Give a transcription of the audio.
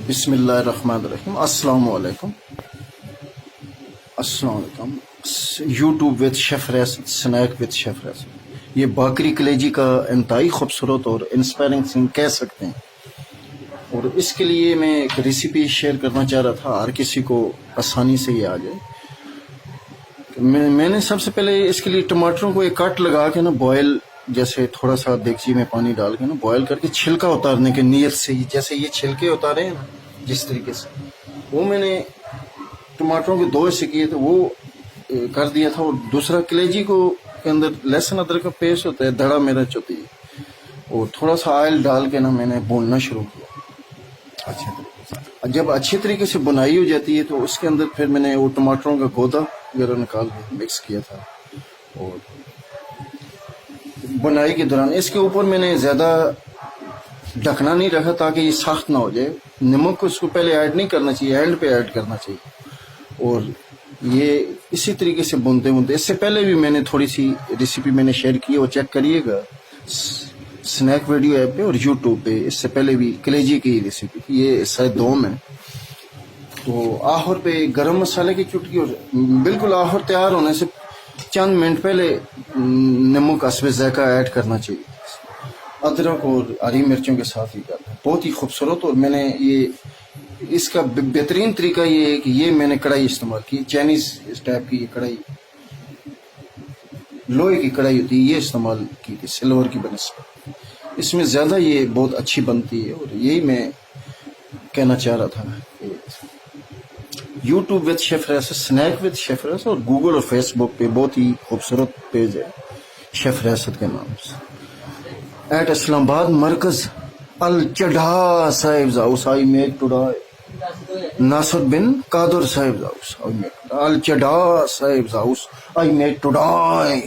بسم اللہ الرحمن الرحیم. السلام علیکم. یوٹیوب وتھ شیف ریاست، سنیک وتھ شیف ریاست. یہ باقری کلیجی کا انتہائی خوبصورت اور انسپائرنگ سین کہہ سکتے ہیں، اور اس کے لیے میں ایک ریسیپی شیئر کرنا چاہ رہا تھا، ہر کسی کو آسانی سے یہ آ جائے. میں نے سب سے پہلے اس کے لیے ٹماٹروں کو ایک کٹ لگا کے نا بوائل، جیسے تھوڑا سا دیگچی میں پانی ڈال کے نا بوائل کر کے چھلکا اتارنے کے نیت سے ہی، جیسے یہ چھلکے اتارے ہیں نا جس طریقے سے، وہ میں نے ٹماٹروں کے 2 حصے کیے تھے، وہ کر دیا تھا. اور دوسرا کلیجی کو کے اندر لہسن ادرک کا پیسٹ ہوتا ہے، دھڑا مرچ ہوتی ہے، اور تھوڑا سا آئل ڈال کے نا میں نے بھوننا شروع کیا اچھے طریقے سے. جب اچھی طریقے سے بنائی ہو جاتی ہے تو اس کے اندر پھر میں نے وہ ٹماٹروں کا گودا وغیرہ نکال کے مکس کیا تھا. اور بنائی کے دوران اس کے اوپر میں نے زیادہ ڈھکنا نہیں رکھا تاکہ یہ سخت نہ ہو جائے. نمک کو اس کو پہلے ایڈ نہیں کرنا چاہیے، اینڈ پہ ایڈ کرنا چاہیے. اور یہ اسی طریقے سے بنتے بنتے، اس سے پہلے بھی میں نے تھوڑی سی ریسیپی میں نے شیئر کی، وہ چیک کریے گا سنیک ویڈیو ایپ پہ اور یوٹیوب پہ. اس سے پہلے بھی کلیجی کی ریسیپی، یہ شاید 2 میں. تو آخر پہ گرم مسالے کی چٹکی، اور بالکل آخر تیار ہونے سے چند منٹ پہلے نمک حسب ذائقہ ایڈ کرنا چاہیے، ادرک اور ہری مرچوں کے ساتھ ہی کرنا ہے. بہت ہی خوبصورت. اور میں نے یہ اس کا بہترین طریقہ یہ ہے کہ یہ میں نے کڑھائی استعمال کی، چائنیز ٹائپ کی یہ کڑھائی، لوہے کی کڑھائی ہوتی ہے، یہ استعمال کی تھی سلور کی بنسبت. اس میں زیادہ یہ بہت اچھی بنتی ہے. اور یہی میں کہنا چاہ رہا تھا کہ یوٹیوب وتھ شیف ریاست، سنیک وتھ شیف ریاست، اور گوگل اور فیس بک پہ بہت ہی خوبصورت پیج ہے شیف ریاست کے نام سے. ایٹ اسلام آباد مرکز الچڈھا صاحب ہاؤس آئی میک ٹوڈے ناصر بن قادر صاحب ہاؤس الچڈھا صاحب ہاؤس آئی میک ٹوڈے